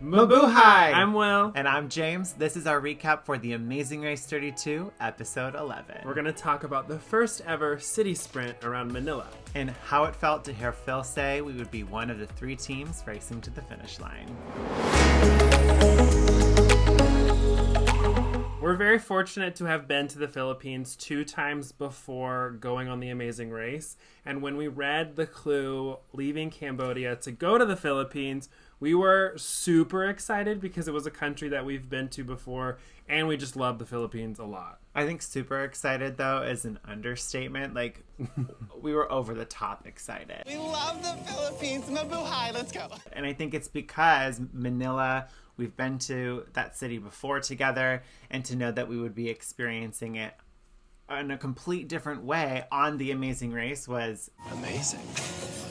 Mabuhay! I'm Will. And I'm James. This is our recap for The Amazing Race 32, Episode 11. We're going to talk about the first ever city sprint around Manila. And how it felt to hear Phil say we would be one of the 3 teams racing to the finish line. We're very fortunate to have been to the Philippines 2 times before going on the Amazing Race. And when we read the clue leaving Cambodia to go to the Philippines, we were super excited because it was a country that we've been to before, and we just love the Philippines a lot. I think super excited, though, is an understatement. Like, we were over the top excited. We love the Philippines. Mabuhay, let's go. And I think it's because Manila, we've been to that city before together, and to know that we would be experiencing it in a complete different way on The Amazing Race was amazing.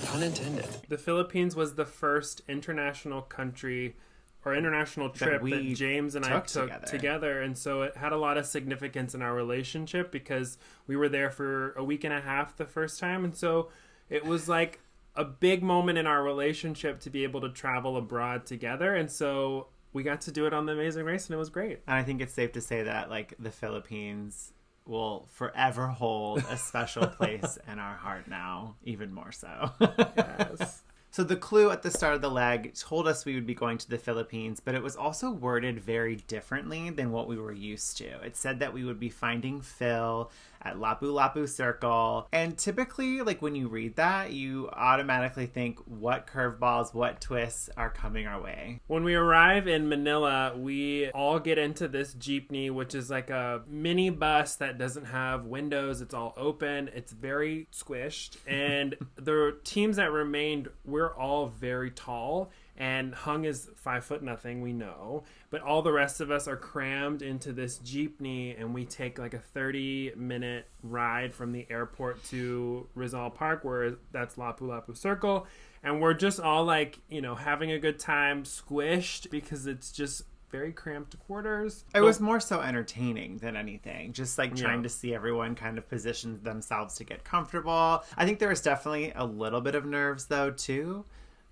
Pun intended. The Philippines was the first international country or international trip that James and I took together. And so it had a lot of significance in our relationship because we were there for a week and a half the first time. And so it was like a big moment in our relationship to be able to travel abroad together. And so we got to do it on The Amazing Race, and it was great. And I think it's safe to say that, like, the Philippines will forever hold a special place in our heart now, even more so. Yes. So the clue at the start of the leg told us we would be going to the Philippines, but it was also worded very differently than what we were used to. It said that we would be finding Phil at Lapu-Lapu Circle. And typically, like, when you read that, you automatically think, what curveballs, what twists are coming our way? When we arrive in Manila, we all get into this jeepney, which is like a mini bus that doesn't have windows. It's all open. It's very squished. And the teams that remained, we're all very tall. And Hung is 5'0", we know. But all the rest of us are crammed into this jeepney, and we take like a 30-minute ride from the airport to Rizal Park, where that's Lapu-Lapu Circle. And we're just all like, you know, having a good time, squished, because it's just very cramped quarters. It was more so entertaining than anything. Just like trying to see everyone kind of position themselves to get comfortable. I think there was definitely a little bit of nerves, though, too.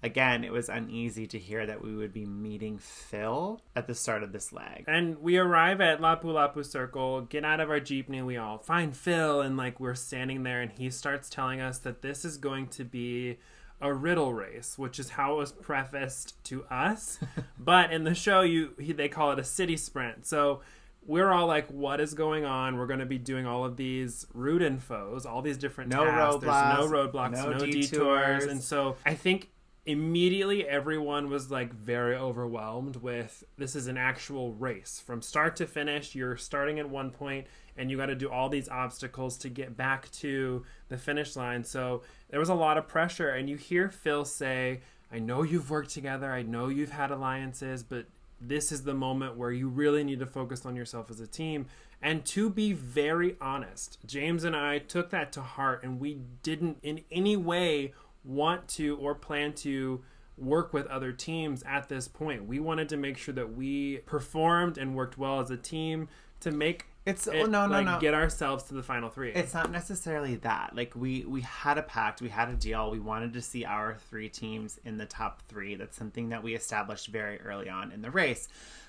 Again, it was uneasy to hear that we would be meeting Phil at the start of this leg. And we arrive at Lapu-Lapu Circle, get out of our jeepney, we all find Phil, and like we're standing there, and he starts telling us that this is going to be a riddle race, which is how it was prefaced to us. But in the show, they call it a city sprint. So we're all like, what is going on? We're going to be doing all of these route infos, all these different tasks. There's no roadblocks, no detours. And so I think immediately everyone was like very overwhelmed with, this is an actual race from start to finish. You're starting at one point and you got to do all these obstacles to get back to the finish line. So there was a lot of pressure, and you hear Phil say, I know you've worked together, I know you've had alliances, but this is the moment where you really need to focus on yourself as a team. And to be very honest, James and I took that to heart, and we didn't in any way want to or plan to work with other teams at this point. We wanted to make sure that we performed and worked well as a team to make get ourselves to the final 3. It's not necessarily that. Like, we had a pact, we had a deal. We wanted to see our 3 teams in the top 3. That's something that we established very early on in the race.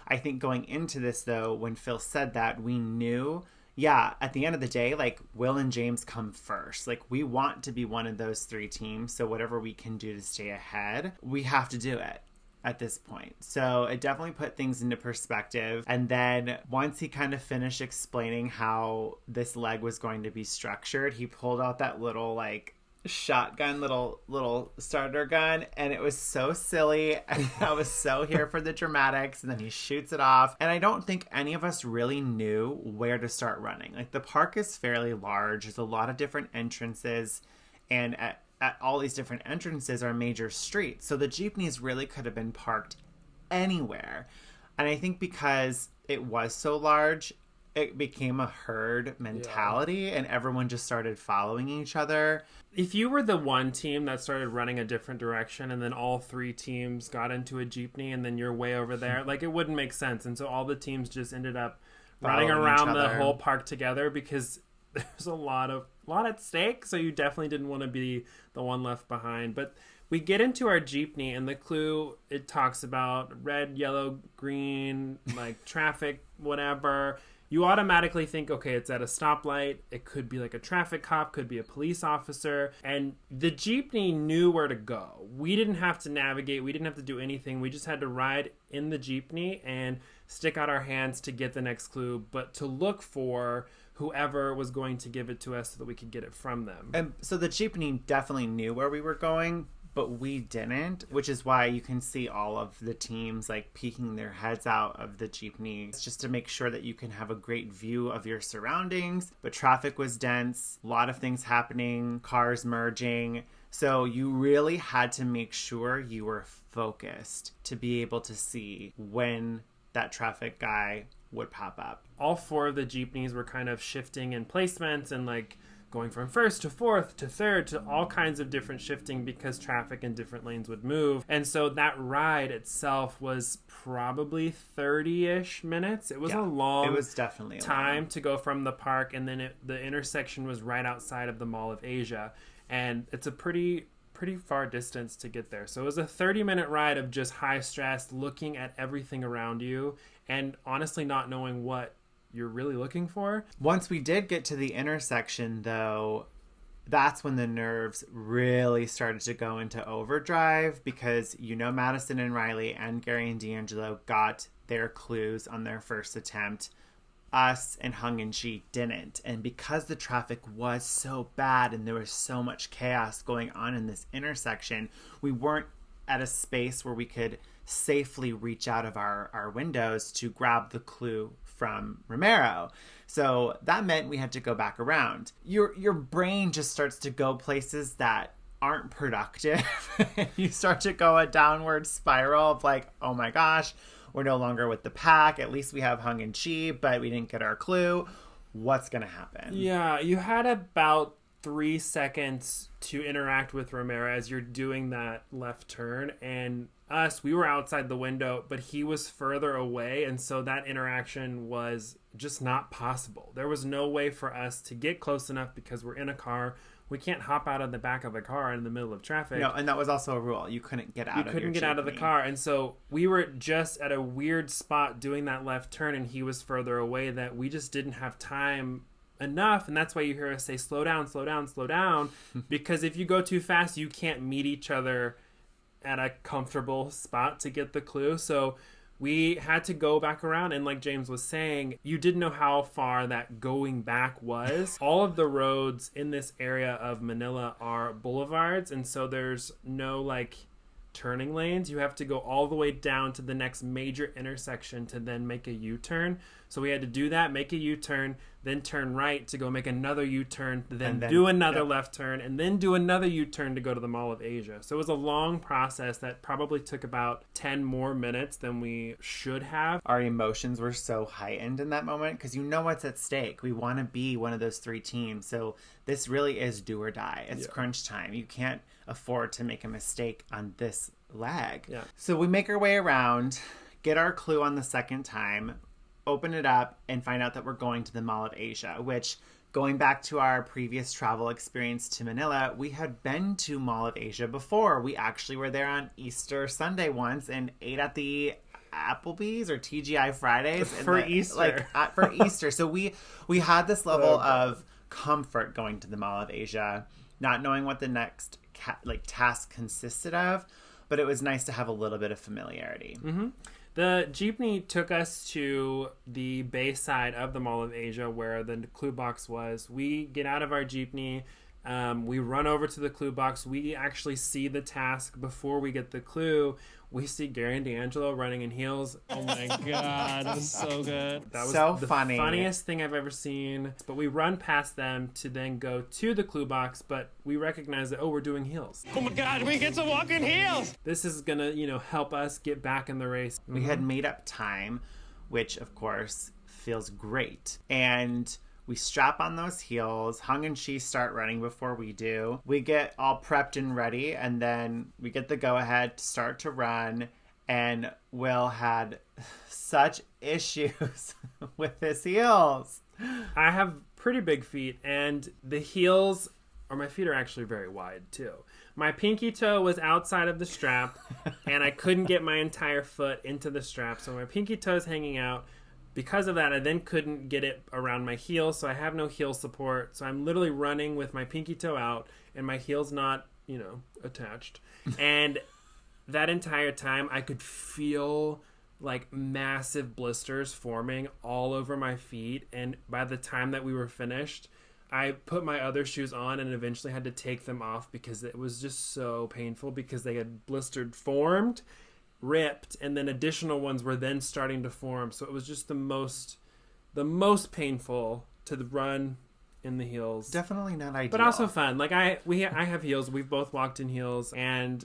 I think going into this, though, when Phil said that, we knew, at the end of the day, like, Will and James come first. Like, we want to be one of those 3 teams, so whatever we can do to stay ahead, we have to do it at this point. So it definitely put things into perspective. And then once he kind of finished explaining how this leg was going to be structured, he pulled out that little, like, shotgun, little starter gun, and it was so silly. I was so here for the dramatics, and then he shoots it off, and I don't think any of us really knew where to start running. Like, the park is fairly large. There's a lot of different entrances, and at all these different entrances are major streets, so the jeepneys really could have been parked anywhere. And I think because it was so large, it became a herd mentality, and everyone just started following each other. If you were the one team that started running a different direction, and then all 3 teams got into a jeepney, and then you're way over there, like, it wouldn't make sense. And so all the teams just ended up running around the whole park together, because there's a lot at stake. So you definitely didn't want to be the one left behind. But We get into our jeepney, and the clue, it talks about red, yellow, green, like traffic, whatever. You automatically think, okay, it's at a stoplight. It could be like a traffic cop, could be a police officer. And the jeepney knew where to go. We didn't have to navigate. We didn't have to do anything. We just had to ride in the jeepney and stick out our hands to get the next clue, but to look for whoever was going to give it to us so that we could get it from them. And so the jeepney definitely knew where we were going, but we didn't, which is why you can see all of the teams like peeking their heads out of the jeepney. It's just to make sure that you can have a great view of your surroundings. But traffic was dense, a lot of things happening, cars merging. So you really had to make sure you were focused to be able to see when that traffic guy would pop up. All 4 of the jeepneys were kind of shifting in placements and like going from first to fourth to third to all kinds of different shifting because traffic in different lanes would move. And so that ride itself was probably 30-ish minutes. It was a long it was definitely a time long. to go from the park, and then the intersection was right outside of the Mall of Asia. And it's a pretty far distance to get there. So it was a 30-minute ride of just high stress, looking at everything around you and honestly not knowing what you're really looking for. Once we did get to the intersection, though, that's when the nerves really started to go into overdrive because, Madison and Riley and Gary and D'Angelo got their clues on their first attempt. Us and Hung and Chi didn't. And because the traffic was so bad and there was so much chaos going on in this intersection, we weren't at a space where we could safely reach out of our windows to grab the clue from Romero. So that meant we had to go back around. Your brain just starts to go places that aren't productive. You start to go a downward spiral of like, oh my gosh, we're no longer with the pack. At least we have Hung and Chi, but we didn't get our clue. What's going to happen? Yeah, you had about 3 seconds to interact with Romero as you're doing that left turn, and we were outside the window, but he was further away, and so that interaction was just not possible. There was no way for us to get close enough because we're in a car. We can't hop out of the back of a car in the middle of traffic. No, and that was also a rule. You couldn't get out of the car. And so we were just at a weird spot doing that left turn, and he was further away that we just didn't have time enough. And that's why you hear us say, slow down, slow down, slow down. Because if you go too fast, you can't meet each other at a comfortable spot to get the clue. So we had to go back around, and like James was saying, you didn't know how far that going back was. All of the roads in this area of Manila are boulevards, and so there's no like turning lanes. You have to go all the way down to the next major intersection to then make a U-turn. So we had to do that, make a U-turn, then turn right to go make another U-turn, then do another left turn, and then do another U-turn to go to the Mall of Asia. So it was a long process that probably took about 10 more minutes than we should have. Our emotions were so heightened in that moment because you know what's at stake. We want to be one of those 3 teams. So this really is do or die. It's crunch time. You can't afford to make a mistake on this leg. Yeah. So we make our way around, get our clue on the second time, open it up, and find out that we're going to the Mall of Asia, which, going back to our previous travel experience to Manila, we had been to Mall of Asia before. We actually were there on Easter Sunday once and ate at the Applebee's or TGI Fridays for Easter. For Easter. So we had this level of comfort going to the Mall of Asia, not knowing what the next task consisted of, but it was nice to have a little bit of familiarity. Mm-hmm. The jeepney took us to the bay side of the Mall of Asia where the clue box was. We get out of our jeepney. We run over to the clue box. We actually see the task before we get the clue. We see Gary and D'Angelo running in heels. Oh my god, that was so good. That was so the funny. Funniest thing I've ever seen. But we run past them to then go to the clue box, but we recognize that, we're doing heels. Oh my god, we get to walk in heels! This is gonna, help us get back in the race. We had made up time, which of course feels great. And we strap on those heels. Hung and Chi start running before we do. We get all prepped and ready, and then we get the go-ahead to start to run. And Will had such issues with his heels. I have pretty big feet, and the heels, or my feet are actually very wide too. My pinky toe was outside of the strap, and I couldn't get my entire foot into the strap, so my pinky toe's hanging out. Because of that, I then couldn't get it around my heel, so I have no heel support. So I'm literally running with my pinky toe out, and my heel's not, attached. And that entire time, I could feel like massive blisters forming all over my feet. And by the time that we were finished, I put my other shoes on and eventually had to take them off because it was just so painful because they had formed, ripped, and then additional ones were then starting to form. So it was just the most painful to run in the heels. Definitely not ideal. But also fun. Like I have heels. We've both walked in heels, and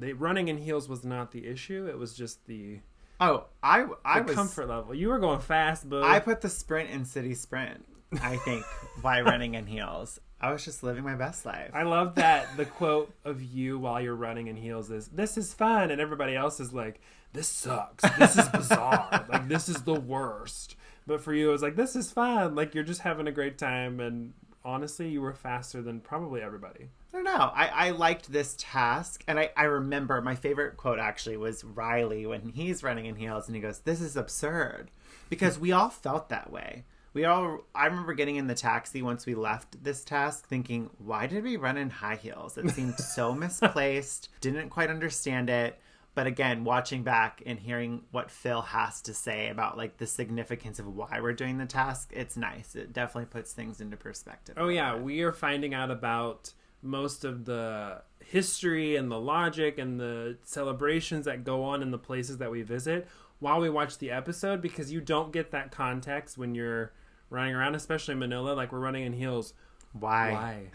running in heels was not the issue. It was just the comfort level. You were going fast, boo. I put the sprint in city sprint, I think, by running in heels. I was just living my best life. I love that the quote of you while you're running in heels is, "This is fun," and everybody else is like, "This sucks. This is bizarre. Like, this is the worst." But for you, it was like, "This is fun. Like, you're just having a great time." And honestly, you were faster than probably everybody. I don't know. I liked this task. And I remember my favorite quote actually was Riley when he's running in heels and he goes, "This is absurd." Because we all felt that way. I remember getting in the taxi once we left this task thinking, why did we run in high heels? It seemed so misplaced. Didn't quite understand it. But again, watching back and hearing what Phil has to say about like the significance of why we're doing the task, it's nice. It definitely puts things into perspective. Oh yeah, we are finding out about most of the history and the logic and the celebrations that go on in the places that we visit while we watch the episode, because you don't get that context when you're running around, especially in Manila. Like, we're running in heels. Why?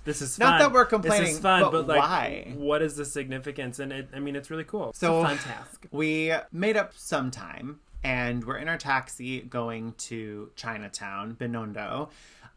This is fun. Not that we're complaining, this is fun, but like, why? What is the significance? And it's really cool. So it's a fun task. We made up some time, and we're in our taxi going to Chinatown, Binondo,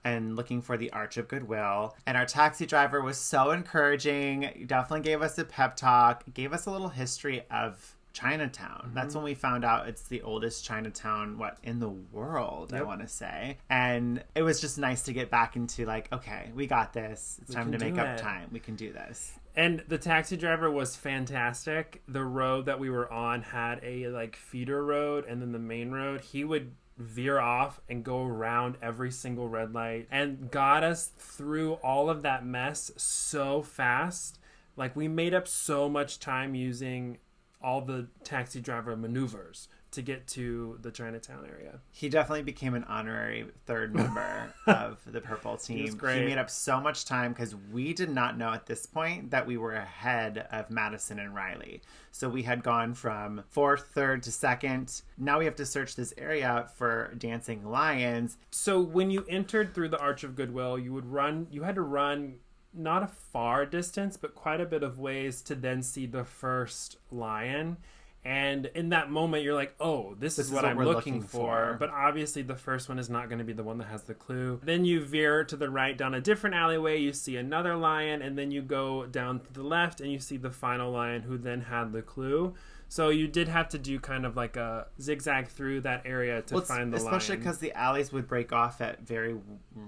and looking for the Arch of Goodwill. And our taxi driver was so encouraging. Definitely gave us a pep talk, gave us a little history of Chinatown. Mm-hmm. That's when we found out it's the oldest Chinatown, in the world, yep. I want to say. And it was just nice to get back into like, okay, we got this. It's time to make up time. We can do this. And the taxi driver was fantastic. The road that we were on had a feeder road and then the main road. He would veer off and go around every single red light and got us through all of that mess so fast. Like, we made up so much time using all the taxi driver maneuvers to get to the Chinatown area. He definitely became an honorary third member of the Purple Team. He was great. He made up so much time because we did not know at this point that we were ahead of Madison and Riley. So we had gone from fourth, third to second. Now we have to search this area for dancing lions. So when you entered through the Arch of Goodwill, you had to run not a far distance, but quite a bit of ways to then see the first lion. And in that moment, you're like, oh, this is what I'm looking for. But obviously, the first one is not going to be the one that has the clue. Then you veer to the right down a different alleyway. You see another lion. And then you go down to the left and you see the final lion who then had the clue. So you did have to do kind of like a zigzag through that area to find the lion. Especially because the alleys would break off at very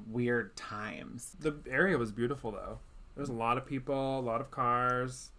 weird times. The area was beautiful, though. There was a lot of people, a lot of cars.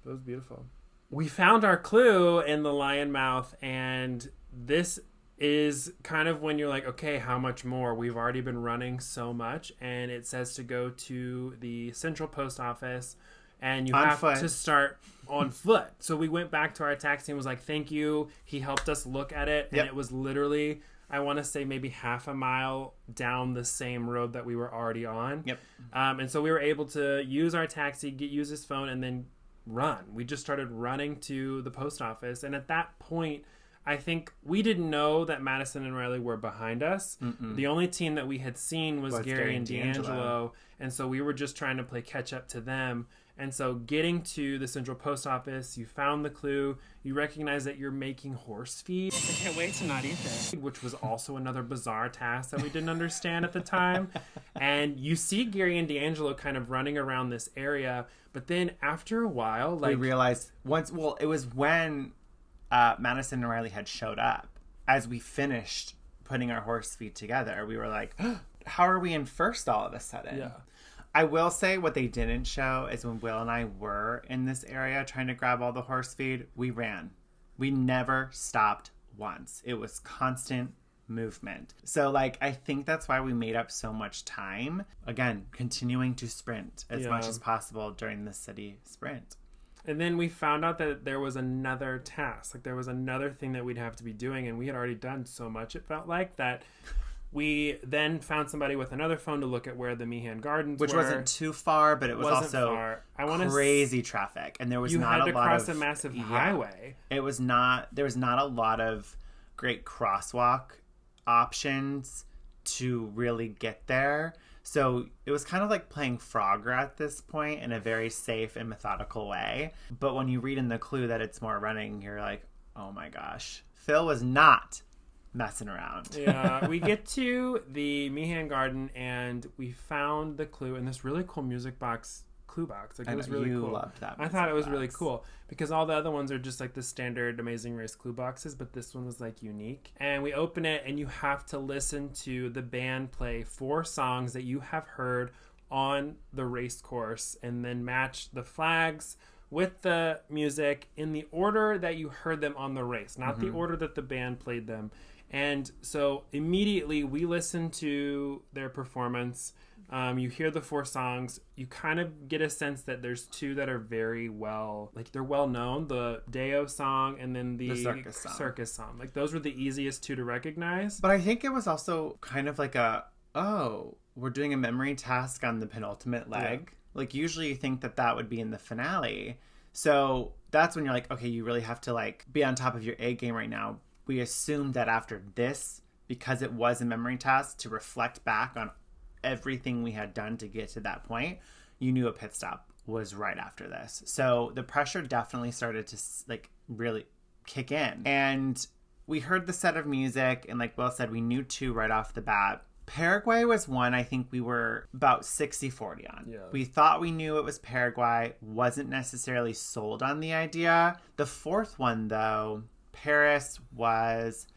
It was beautiful. We found our clue in the lion mouth, and this is kind of when you're like, okay, how much more? We've already been running so much, and it says to go to the central post office, and you have to start on foot. So we went back to our taxi and was like, thank you. He helped us look at it, and it was literally, I want to say, maybe half a mile down the same road that we were already on. Yep. And so we were able to use our taxi, use his phone, and then run. We just started running to the post office. And at that point, I think we didn't know that Madison and Riley were behind us. Mm-mm. The only team that we had seen was Gary and D'Angelo. And so we were just trying to play catch up to them. And so getting to the central post office, you found the clue, you recognize that you're making horse feed. I can't wait to not eat this. Which was also another bizarre task that we didn't understand at the time. And you see Gary and D'Angelo kind of running around this area. But then after a while, we realized it was when Madison and Riley had showed up. As we finished putting our horse feed together, we were like, how are we in first all of a sudden? Yeah. I will say what they didn't show is when Will and I were in this area trying to grab all the horse feed, we ran. We never stopped once. It was constant movement. So like, I think that's why we made up so much time. Again, continuing to sprint as much as possible during the city sprint. And then we found out that there was another task. Like there was another thing that we'd have to be doing, and we had already done so much, it felt like, that we then found somebody with another phone to look at where the Meehan Gardens Which were. wasn't too far, but it was also far. crazy traffic. And there was not a lot of... You had to cross a massive highway. There was not a lot of great crosswalk options to really get there. So it was kind of like playing Frogger at this point in a very safe and methodical way. But when you read in the clue that it's more running, you're like, oh my gosh. Phil was not messing around. Yeah, we get to the Meehan Garden and we found the clue in this really cool music box, clue box. Like, it was really cool. Loved that. I thought it was really cool because all the other ones are just like the standard Amazing Race clue boxes, but this one was like unique. And we open it and you have to listen to the band play 4 songs that you have heard on the race course and then match the flags with the music in the order that you heard them on the race, not the order that the band played them. And so immediately we listen to their performance. You hear the 4 songs. You kind of get a sense that there's 2 that are very well, like they're well known. The Deo song and then the circus song. Like those were the easiest 2 to recognize. But I think it was also kind of like we're doing a memory task on the penultimate leg. Yeah. Like usually you think that would be in the finale. So that's when you're like, okay, you really have to like be on top of your A game right now. We assumed that after this, because it was a memory task to reflect back on everything we had done to get to that point, you knew a pit stop was right after this. So the pressure definitely started to like really kick in. And we heard the set of music, and like Will said, we knew 2 right off the bat. Paraguay was one I think we were about 60-40 on. Yeah. We thought we knew it was Paraguay, wasn't necessarily sold on the idea. The 4th one, though, Paris, was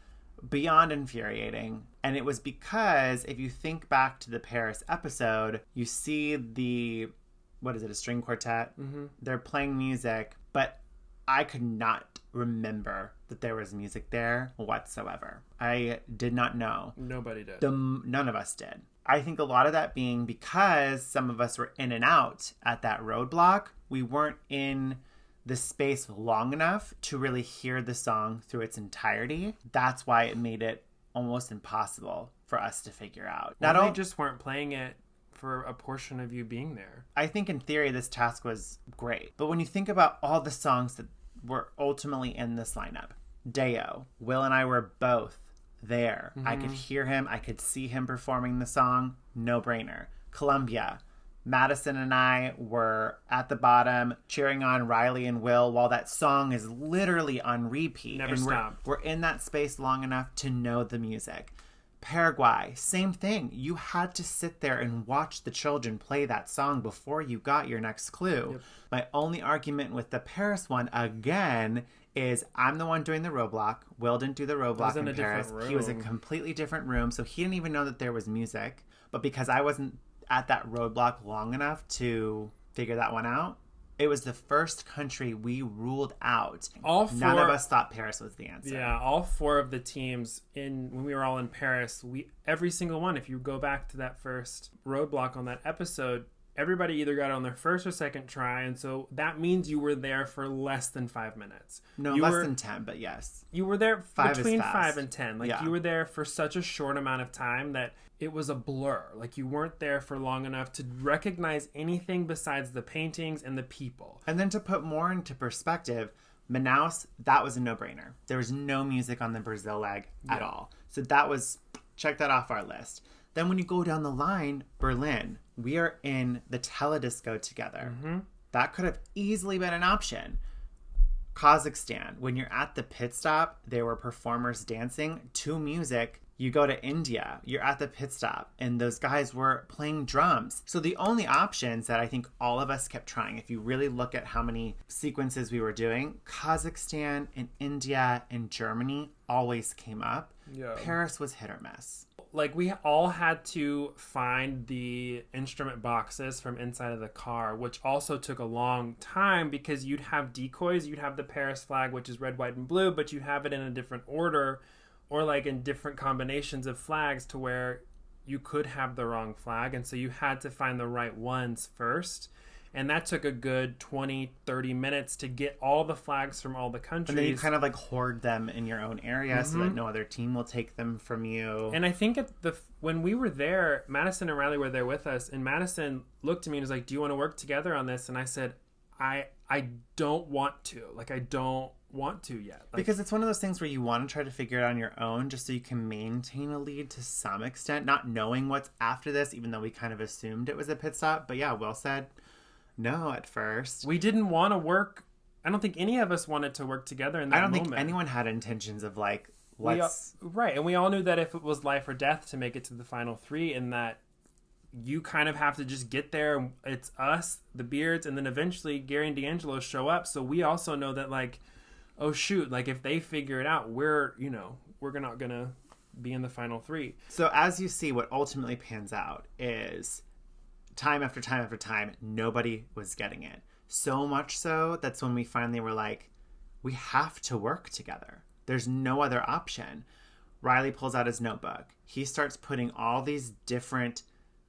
beyond infuriating. And it was because if you think back to the Paris episode, you see a string quartet? Mm-hmm. They're playing music, but I could not remember that there was music there whatsoever. I did not know. Nobody did. None of us did. I think a lot of that being because some of us were in and out at that roadblock. We weren't in the space long enough to really hear the song through its entirety. That's why it made it almost impossible for us to figure out. They just weren't playing it for a portion of you being there. I think in theory this task was great. But when you think about all the songs that were ultimately in this lineup, Deo, Will and I were both there. Mm-hmm. I could hear him. I could see him performing the song. No brainer. Columbia, Madison and I were at the bottom cheering on Riley and Will while that song is literally on repeat. Never stopped. We're in that space long enough to know the music. Paraguay, same thing. You had to sit there and watch the children play that song before you got your next clue. Yep. My only argument with the Paris one, again, is I'm the one doing the roadblock. Will didn't do the roadblock in Paris. He was in a completely different room, so he didn't even know that there was music. But because I wasn't at that roadblock long enough to figure that one out, it was the first country we ruled out. None of us thought Paris was the answer. Yeah, all 4 of the teams when we were all in Paris, every single one, if you go back to that first roadblock on that episode, everybody either got it on their first or second try, and so that means you were there for less than 5 minutes. No, less than 10, but yes. You were there between 5 and 10. Like, you were there for such a short amount of time that it was a blur. Like, you weren't there for long enough to recognize anything besides the paintings and the people. And then to put more into perspective, Manaus, that was a no-brainer. There was no music on the Brazil leg at all. So check that off our list. Then when you go down the line, Berlin, we are in the Teledisco together. Mm-hmm. That could have easily been an option. Kazakhstan, when you're at the pit stop, there were performers dancing to music. You go to India, you're at the pit stop, and those guys were playing drums. So the only options that I think all of us kept trying, if you really look at how many sequences we were doing, Kazakhstan and India and Germany always came up. Yeah. Paris was hit or miss. Like, we all had to find the instrument boxes from inside of the car, which also took a long time because you'd have decoys. You'd have the Paris flag, which is red, white, and blue, but you have it in a different order or like in different combinations of flags to where you could have the wrong flag. And so you had to find the right ones first. And that took a good 20, 30 minutes to get all the flags from all the countries. And then you kind of like hoard them in your own area so that no other team will take them from you. And I think when we were there, Madison and Riley were there with us, and Madison looked at me and was like, "Do you want to work together on this?" And I said, I don't want to. Like, I don't want to yet. Like, because it's one of those things where you want to try to figure it out on your own just so you can maintain a lead to some extent, not knowing what's after this, even though we kind of assumed it was a pit stop. But yeah, Will said no at first. We didn't want to work. I don't think any of us wanted to work together in that moment. I don't think anyone had intentions of like, let's... Right, and we all knew that if it was life or death to make it to the final three, and that you kind of have to just get there. It's us, the Beards, and then eventually Gary and D'Angelo show up. So we also know that, like, oh shoot, like if they figure it out, we're not gonna be in the final three. So as you see, what ultimately pans out is time after time after time, nobody was getting it. So much so that's when we finally were like, we have to work together. There's no other option. Riley pulls out his notebook. He starts putting all these different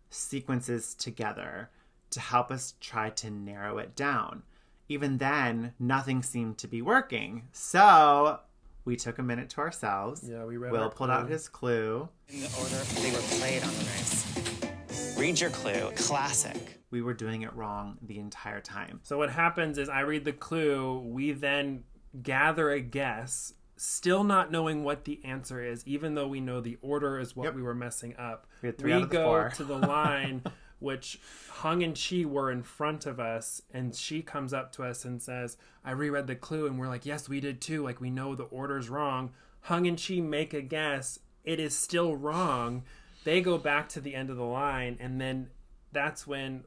sequences together to help us try to narrow it down. Even then, nothing seemed to be working. So we took a minute to ourselves. Yeah, we read Will our pulled clue. out his clue. In the order they were played on the race. Read your clue. Classic. We were doing it wrong the entire time. So what happens is I read the clue. We then gather a guess, still not knowing what the answer is, even though we know the order is what we were messing up. We had three out of the go four. to the line, which Hung and Chi were in front of us, and she comes up to us and says, I reread the clue, and we're like, yes, we did too. Like, we know the order's wrong. Hung and Chi make a guess. It is still wrong. They go back to the end of the line, and then that's when,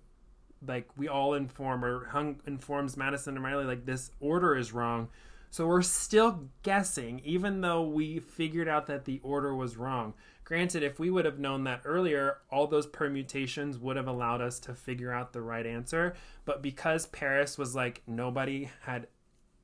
like, we all inform, or Hung informs Madison and Riley, like, this order is wrong. So we're still guessing, even though we figured out that the order was wrong. Granted, if we would have known that earlier, all those permutations would have allowed us to figure out the right answer. But because Paris was like, nobody had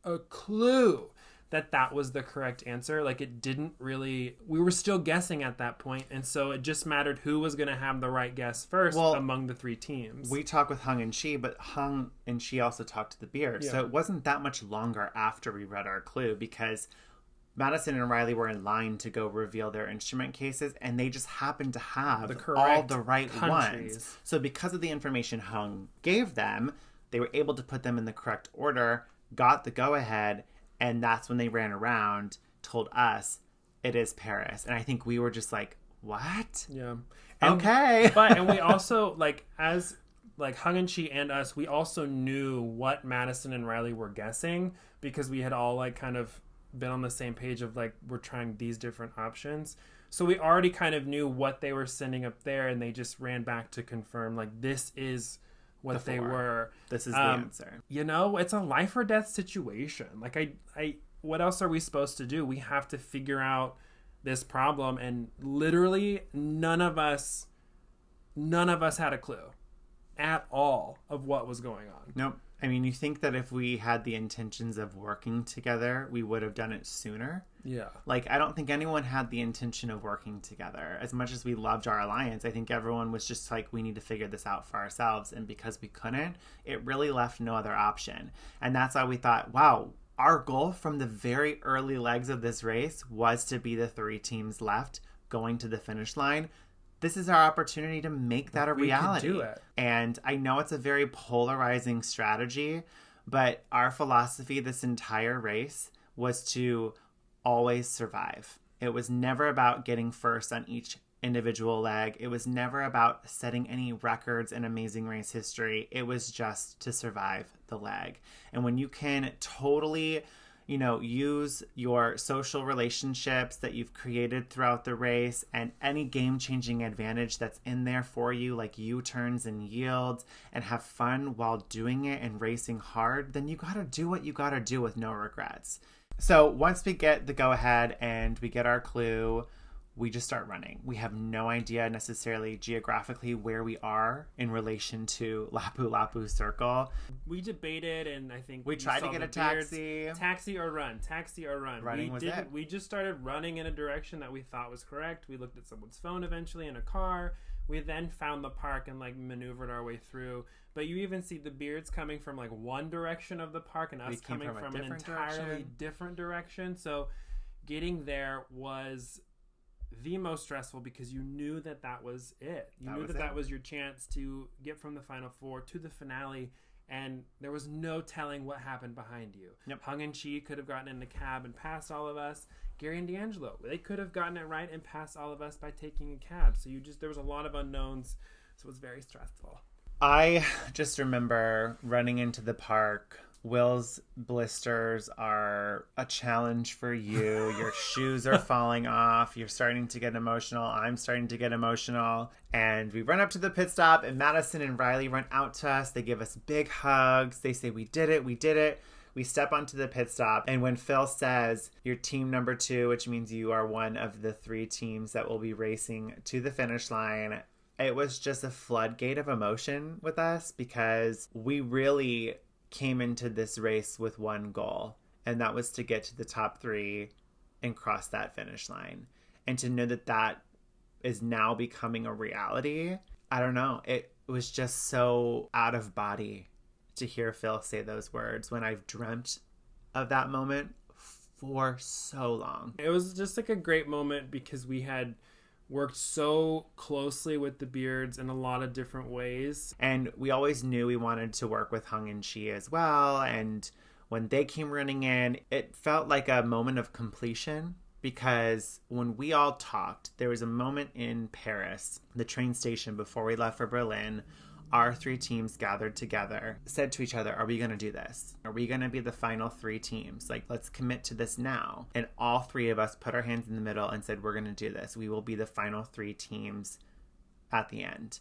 a clue that was the correct answer, like, it didn't really, we were still guessing at that point, and so it just mattered who was going to have the right guess first among the three teams. We talked with Hung and Chi, but Hung and Chi also talked to the Beard. Yeah. So it wasn't that much longer after we read our clue, because Madison and Riley were in line to go reveal their instrument cases, and they just happened to have all the right countries. ones. So because of the information Hung gave them, they were able to put them in the correct order, got the go-ahead, and that's when they ran around, told us it is Paris. And I think we were just like, what? Yeah. Okay. And we also, like, as like Hung and Chi and us, we also knew what Madison and Riley were guessing, because we had all, like, kind of been on the same page of, like, we're trying these different options. So we already kind of knew what they were sending up there, and they just ran back to confirm, like, this is what they were. This is the answer. You know, it's a life or death situation. Like, I what else are we supposed to do? We have to figure out this problem, and literally none of us had a clue at all of what was going on. Nope. I mean, you think that if we had the intentions of working together, we would have done it sooner. Yeah. Like, I don't think anyone had the intention of working together. As much as we loved our alliance, I think everyone was just like, we need to figure this out for ourselves. And because we couldn't, it really left no other option. And that's why we thought, wow, our goal from the very early legs of this race was to be the three teams left going to the finish line. This is our opportunity to make that a reality. We could do it. And I know it's a very polarizing strategy, but our philosophy this entire race was to always survive. It was never about getting first on each individual leg. It was never about setting any records in Amazing Race history. It was just to survive the leg. And when you can totally, you know, use your social relationships that you've created throughout the race and any game-changing advantage that's in there for you, like U-turns and yields, and have fun while doing it and racing hard, then you gotta do what you gotta do with no regrets. So once we get the go-ahead and we get our clue, we just start running. We have no idea necessarily geographically where we are in relation to Lapu Lapu Circle. We debated, and I think we tried to get a taxi. Taxi or run. Running was it. We just started running in a direction that we thought was correct. We looked at someone's phone eventually in a car. We then found the park and like maneuvered our way through. But you even see the Beards coming from like one direction of the park and us coming from an entirely different direction. So getting there was the most stressful because you knew that that was it. You knew that that was your chance to get from the Final Four to the finale, and there was no telling what happened behind you. Yep. Hung and Chi could have gotten in the cab and passed all of us. Gary and D'Angelo, they could have gotten it right and passed all of us by taking a cab. So there was a lot of unknowns, so it was very stressful. I just remember running into the park. Will's blisters are a challenge for you. Your shoes are falling off. You're starting to get emotional. I'm starting to get emotional. And we run up to the pit stop, and Madison and Riley run out to us. They give us big hugs. They say, we did it. We did it. We step onto the pit stop. And when Phil says, you're team number 2, which means you are one of the 3 teams that will be racing to the finish line, it was just a floodgate of emotion with us because we really came into this race with one goal, and that was to get to the top 3 and cross that finish line. And to know that that is now becoming a reality, I don't know. It was just so out of body to hear Phil say those words when I've dreamt of that moment for so long. It was just like a great moment because we had worked so closely with the Beards in a lot of different ways. And we always knew we wanted to work with Hung and Chi as well. And when they came running in, it felt like a moment of completion because when we all talked, there was a moment in Paris, the train station before we left for Berlin. Our 3 teams gathered together, said to each other, are we going to do this? Are we going to be the final 3 teams? Like, let's commit to this now. And all 3 of us put our hands in the middle and said, we're going to do this. We will be the final 3 teams at the end.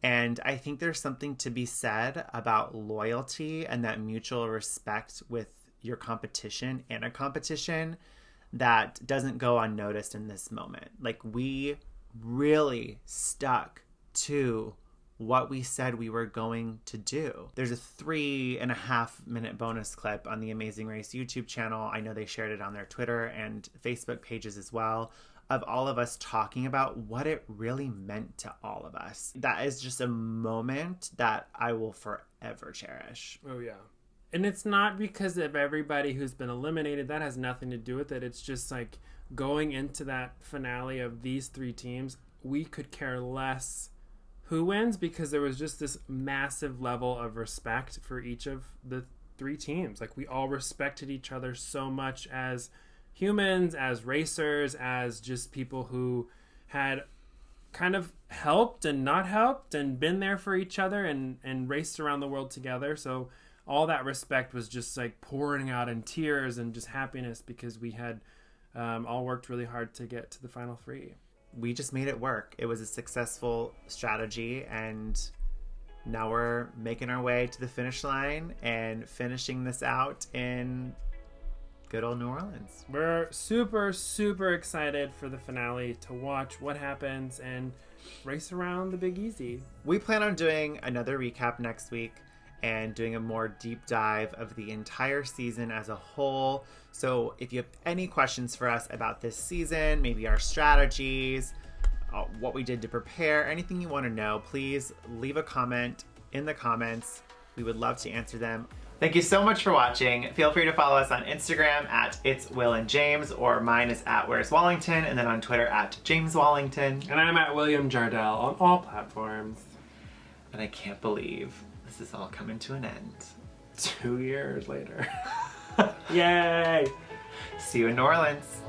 And I think there's something to be said about loyalty and that mutual respect with your competition in a competition that doesn't go unnoticed in this moment. Like, we really stuck to what we said we were going to do. There's a 3.5-minute bonus clip on the Amazing Race YouTube channel. I know they shared it on their Twitter and Facebook pages as well, of all of us talking about what it really meant to all of us. That is just a moment that I will forever cherish. Oh, yeah. And it's not because of everybody who's been eliminated. That has nothing to do with it. It's just like going into that finale of these 3 teams, we could care less who wins because there was just this massive level of respect for each of the 3 teams. Like, we all respected each other so much as humans, as racers, as just people who had kind of helped and not helped and been there for each other and raced around the world together. So all that respect was just like pouring out in tears and just happiness because we had all worked really hard to get to the final 3. We just made it work. It was a successful strategy, and now we're making our way to the finish line and finishing this out in good old New Orleans. We're super, super excited for the finale to watch what happens and race around the Big Easy. We plan on doing another recap next week and doing a more deep dive of the entire season as a whole. So if you have any questions for us about this season, maybe our strategies, what we did to prepare, anything you want to know, please leave a comment in the comments. We would love to answer them. Thank you so much for watching. Feel free to follow us on Instagram at It's Will and James, or mine is at Where's Wallington, and then on Twitter at James Wallington. And I'm at William Jardell on all platforms. And I can't believe this is all coming to an end. 2 years later. Yay! See you in New Orleans.